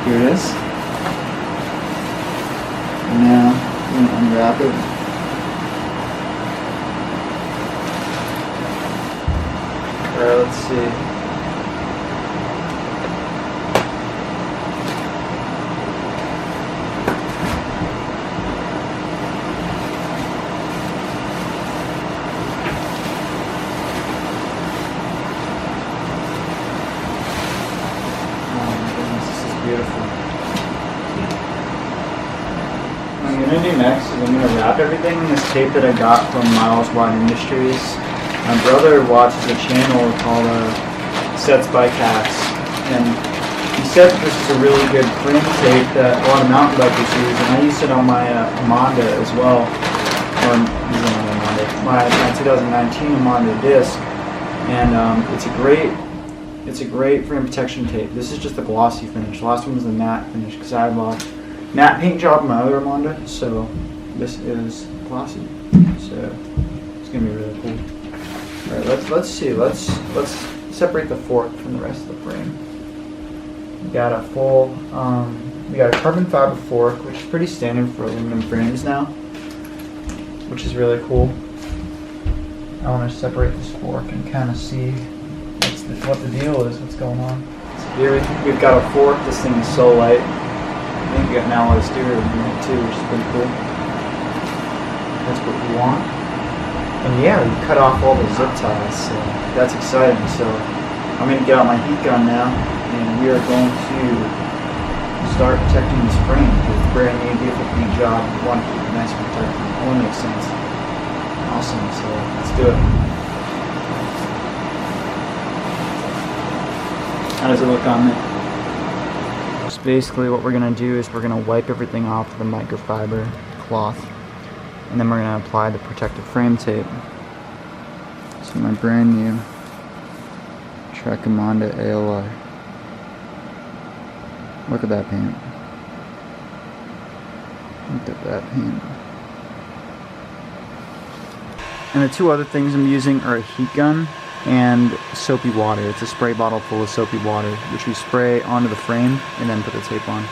Here it is. And now I'm going to unwrap it. Alright, let's see. Beautiful. What I'm going to do next is I'm going to wrap everything in this tape that I got from Miles Wide Industries. My brother watches a channel called Sets by Cats, and he said this is a really good frame tape that a lot of mountain bikers use, and I used it on my Emonda as well, or my 2019 Emonda disc, and it's a great frame protection tape. This is just the glossy finish. The last one was the matte finish because I have a matte paint job in my other Emonda, so this is glossy. So it's gonna be really cool. All right, let's see. Let's separate the fork from the rest of the frame. We got a full, we got a carbon fiber fork, which is pretty standard for aluminum frames now, which is really cool. I want to separate this fork and kind of see what the deal is, what's going on. So here we've got a fork. This thing is so light. I think we got an alloy steer in it too, which is pretty cool. That's what we want. And yeah, we cut off all the zip ties, so that's exciting. So I'm going to get out my heat gun now, and we are going to start protecting this frame. It's a brand new, beautiful paint job. We want to keep it nice and protected. It only makes sense. Awesome, so let's do it. How does it look on me? So basically what we're going to do is we're going to wipe everything off with the microfiber cloth, and then we're going to apply the protective frame tape. So my brand new Emonda ALR. Look at that paint. Look at that paint. And the two other things I'm using are a heat gun and soapy water. It's a spray bottle full of soapy water, which we spray onto the frame and then put the tape on.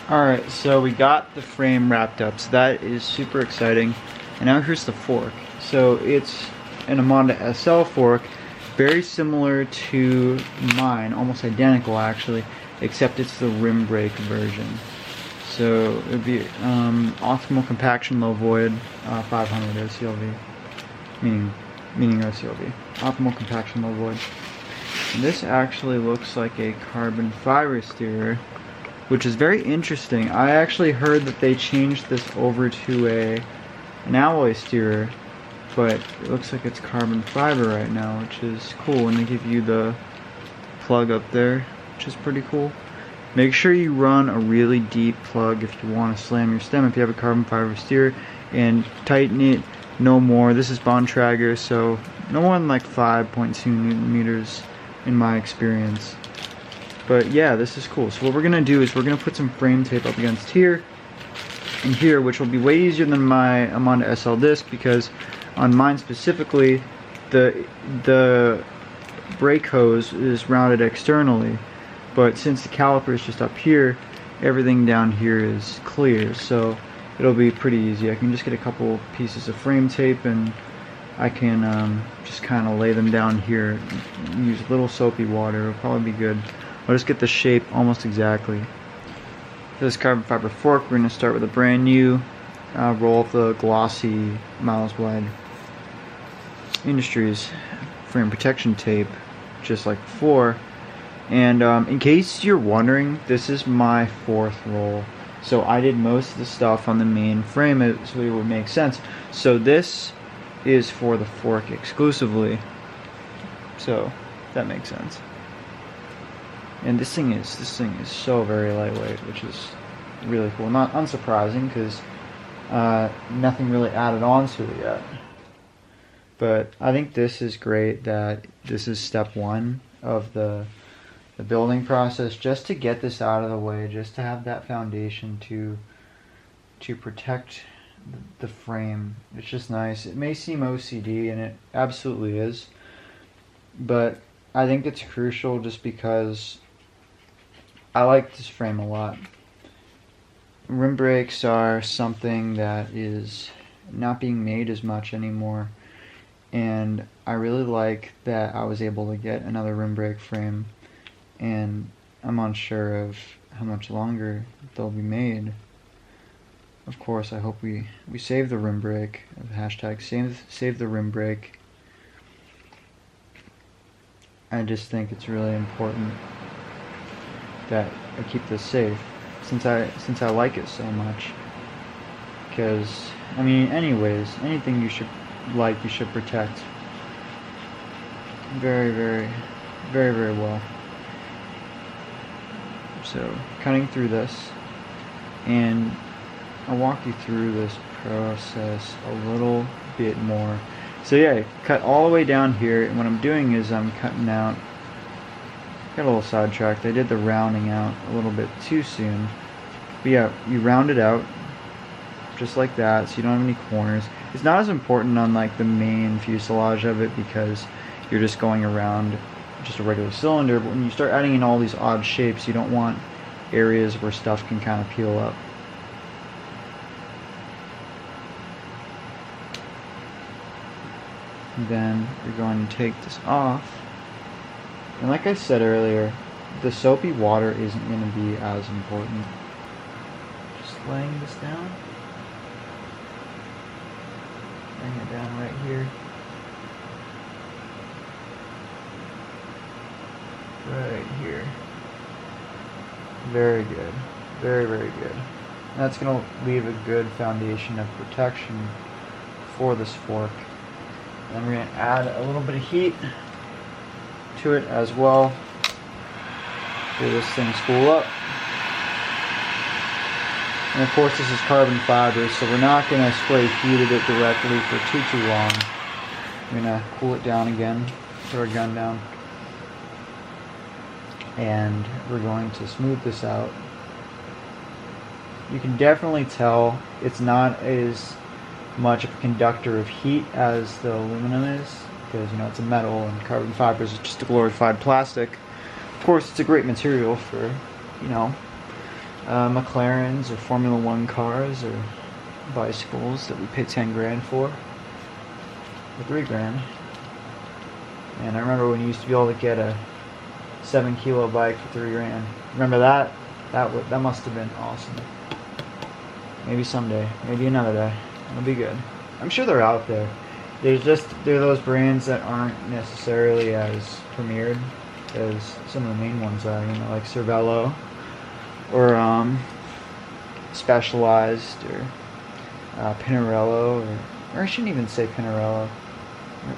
Alright, so we got the frame wrapped up, so that is super exciting. And now here's the fork. So it's an Emonda SL fork, very similar to mine, almost identical actually, except it's the rim brake version. So it would be optimal compaction low void 500 OCLV, meaning OCLV, optimal compaction low void. And this actually looks like a carbon fiber steerer, which is very interesting. I actually heard that they changed this over to an alloy steerer, but it looks like it's carbon fiber right now, which is cool. And they give you the plug up there, which is pretty cool. Make sure you run a really deep plug if you want to slam your stem if you have a carbon fiber steerer, and tighten it no more. This is bontrager, so no more than like 5.2 Newton meters in my experience. But yeah, this is cool. So what we're going to do is we're going to put some frame tape up against here and here, which will be way easier than my Emonda SL disc, because on mine specifically, the brake hose is rounded externally. But since the caliper is just up here, everything down here is clear. So it'll be pretty easy. I can just get a couple pieces of frame tape and I can just kind of lay them down here. Use a little soapy water. It'll probably be good. I'll just get the shape almost exactly. For this carbon fiber fork, we're going to start with a brand new roll of the glossy Miles Wide Industries frame protection tape, just like before. And in case you're wondering, this is my 4th roll. So I did most of the stuff on the main frame, so it would make sense. So this is for the fork exclusively. So that makes sense. And this thing is so very lightweight, which is really cool. Not unsurprising, because nothing really added on to it yet. But I think this is great that this is step 1 of the building process, just to get this out of the way, just to have that foundation to protect the frame. It's just nice. It may seem OCD, and it absolutely is, but I think it's crucial just because I like this frame a lot. Rim brakes are something that is not being made as much anymore, and I really like that I was able to get another rim brake frame, and I'm unsure of how much longer they'll be made. Of course, I hope we save the rim brake. Hashtag save the rim brake. I just think it's really important that I keep this safe, since I like it so much. Because, I mean, anyways, anything you should like, you should protect very, very, very, very well. So, cutting through this, and I'll walk you through this process a little bit more. So yeah, cut all the way down here, and what I'm doing is I'm cutting out, got a little sidetracked, I did the rounding out a little bit too soon. But yeah, you round it out, just like that, so you don't have any corners. It's not as important on like the main fuselage of it, because you're just going around just a regular cylinder, but when you start adding in all these odd shapes, you don't want areas where stuff can kind of peel up. Then you're going to take this off, and like I said earlier, the soapy water isn't going to be as important. Just laying this down, bring it down right here, right here. Very good, very, very good. And that's going to leave a good foundation of protection for this fork. Then we're going to add a little bit of heat to it as well. Do this thing spool up. And of course this is carbon fiber, so we're not going to spray heat at it directly for too long. We're going to cool it down again, throw our gun down. And we're going to smooth this out. You can definitely tell it's not as much of a conductor of heat as the aluminum is, because you know it's a metal and carbon fiber is just a glorified plastic. Of course, it's a great material for, you know, McLarens or Formula 1 cars or bicycles that we pay 10 grand for, or 3 grand. And I remember when you used to be able to get a 7 kilo bike for 3 grand. Remember that? That must have been awesome. Maybe someday, maybe another day. It'll be good. I'm sure they're out there. They're those brands that aren't necessarily as premiered as some of the main ones are, you know, like Cervelo or Specialized or Pinarello, or I shouldn't even say Pinarello.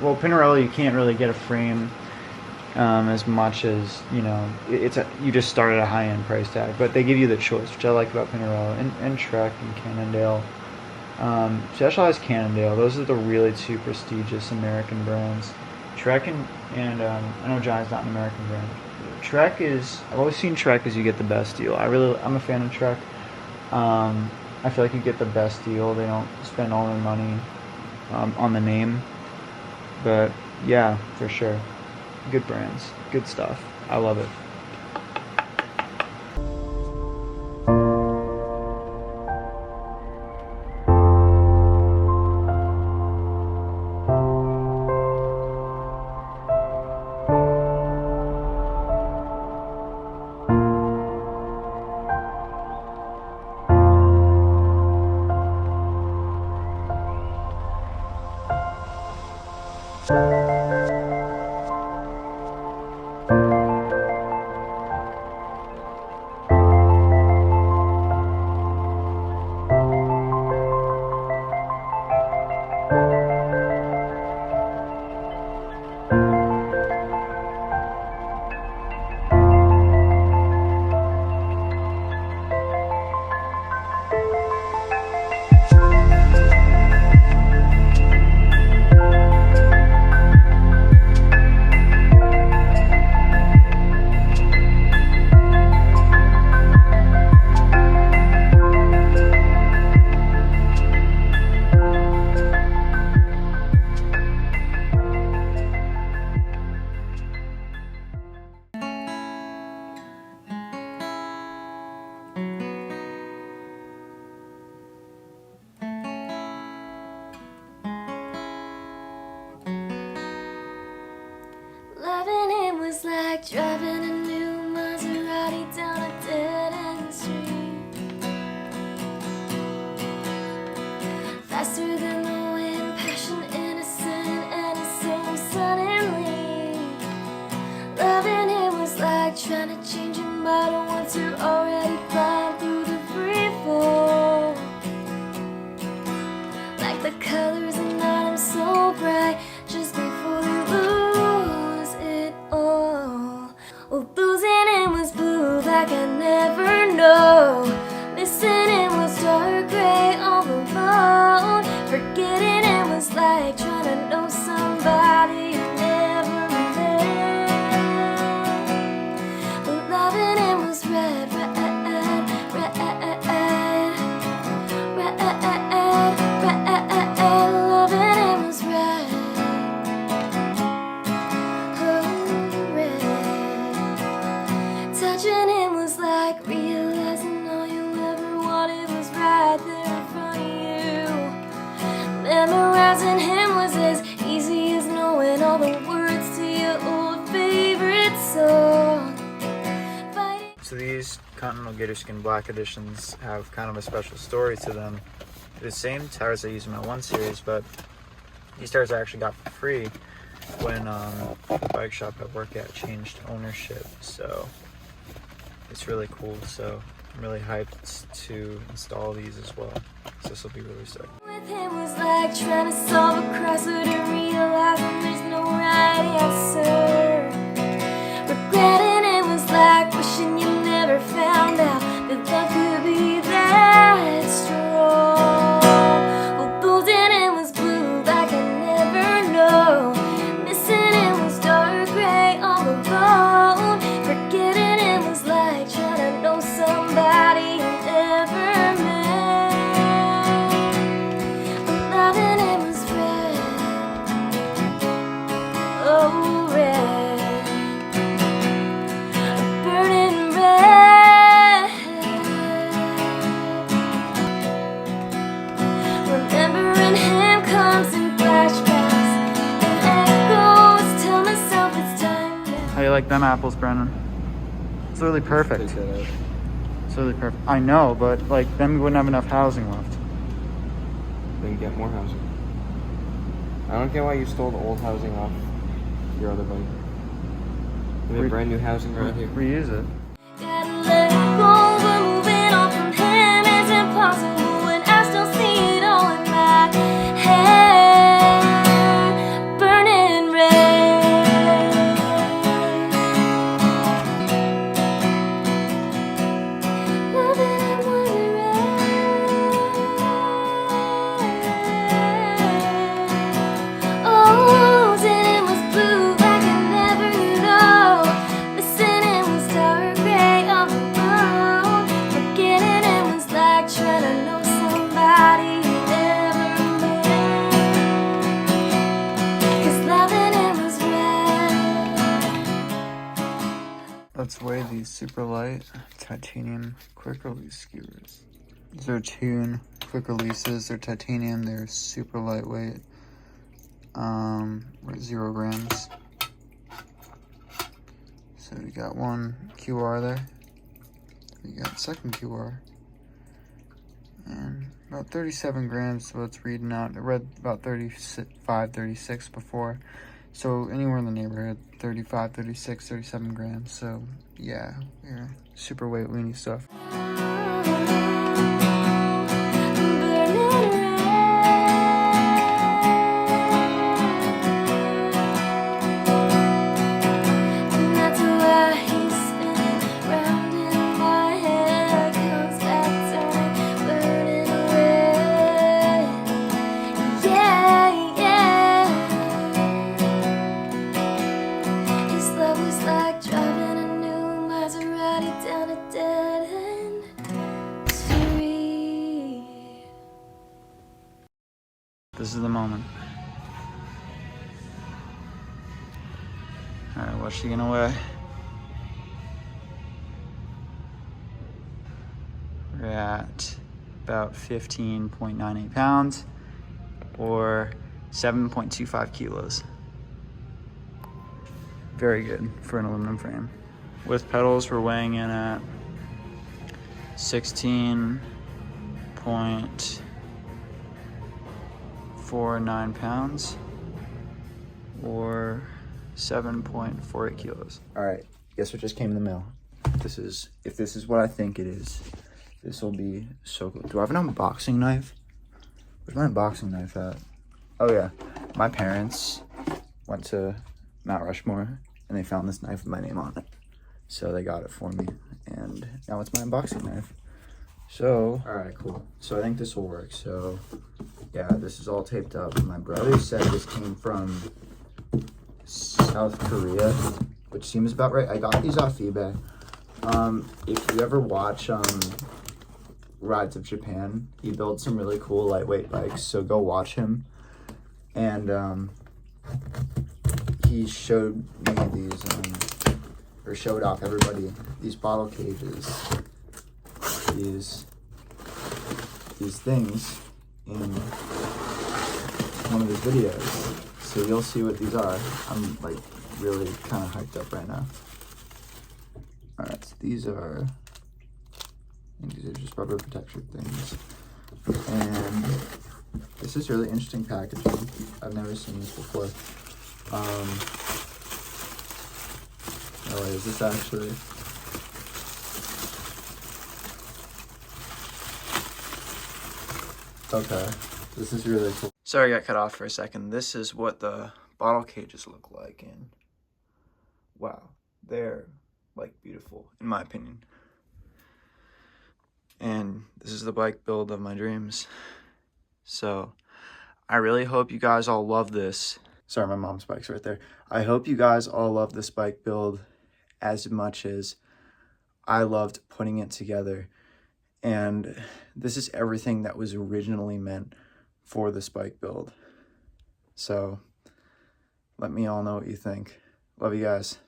Well, Pinarello, you can't really get a frame as much as, you know, you just start at a high-end price tag, but they give you the choice, which I like about Pinarello, and Trek and Cannondale. Specialized, Cannondale, those are the really 2 prestigious American brands. Trek and I know Johnny's not an American brand. Trek is, I've always seen Trek as you get the best deal. I'm a fan of Trek. I feel like you get the best deal. They don't spend all their money on the name. But yeah, for sure. Good brands, good stuff. I love it. changing mind once you're already flying through the free fall. Like the colors in autumn so bright, just before you lose it all. Oh, losing it was blue like I never know. Missing it was dark gray all alone. Forgetting it was like trying to know somebody you never met. But loving it was red, red, red, red, red, red, loving it was red, oh red. Touching it was like realizing all you ever wanted was right there in front of you. Memorizing him was as easy as knowing all the words to your old favorite song. So these Continental Gator-Skin Black Editions have kind of a special story to them. They're the same tires I use in my 1 Series, but these tires I actually got for free when the bike shop I work at changed ownership. So it's really cool. So I'm really hyped to install these as well. So this will be really sick. With him was like trying to solve a crossword and realizing there's no right answer. Regretting it was like wishing you never found out that love could be that strong. Well, losing it was blue like I never know. Missing it was dark gray all alone. Forgetting it was like trying to know somebody you never met. But loving it was red, oh red, burning red. Remembering him comes in flashbacks and echoes. Tell myself it's time now. How you like them apples, Brennan? It's really perfect. Take that out. It's really perfect. I know, but like then we wouldn't have enough housing left. Then get more housing. I don't get why you stole the old housing off your other bike. We have brand new housing around here. Reuse it. Gotta let go, but moving on from him is impossible when I still see it all in my head. Burning red. Loving it was red. Oh, it was blue like I never know. Missing it was dark gray all alone. Forgetting it was like trying to know somebody you never met. 'Cause loving it was red. Let's weigh these super light titanium quick release skewers. These are Tune quick releases. They're titanium. They're super lightweight. We're at 0 grams. So we got one QR there. We got second QR. And about 37 grams is what it's reading out. It read about 35, 36 before. So anywhere in the neighborhood, 35, 36, 37 grams. So yeah, we're super weight weenie stuff. And that's why he's spinning round in my head. 'Cause that's burning red. Yeah, yeah. His love was like driving a new Maserati down a dead end street. This is the moment. All right, what's she gonna weigh? We're at about 15.98 pounds or 7.25 kilos. Very good for an aluminum frame. With pedals, we're weighing in at 16.49 pounds or 7.48 kilos. All right, guess what just came in the mail? if this is what I think it is, this will be so cool. Do I have an unboxing knife? Where's my unboxing knife at? Oh yeah, my parents went to Mount Rushmore and they found this knife with my name on it. So they got it for me, and now it's my unboxing knife. So, all right, cool. So I think this will work. So yeah, this is all taped up. My brother said this came from South Korea, which seems about right. I got these off eBay. If you ever watch Rides of Japan, he builds some really cool lightweight bikes, so go watch him. And he showed me these, or showed off everybody these bottle cages, these things in one of his videos. So you'll see what these are. I'm like really kind of hyped up right now. All right, so these are just rubber protection things. And this is really interesting packaging. I've never seen this before. Oh wait, is this actually? Okay, this is really cool. Sorry I got cut off for a second. This is what the bottle cages look like, and wow, they're like beautiful in my opinion. And this is the bike build of my dreams. So I really hope you guys all love this. Sorry, my mom's bike's right there. I hope you guys all love this bike build as much as I loved putting it together. And this is everything that was originally meant for this bike build. So let me all know what you think. Love you guys.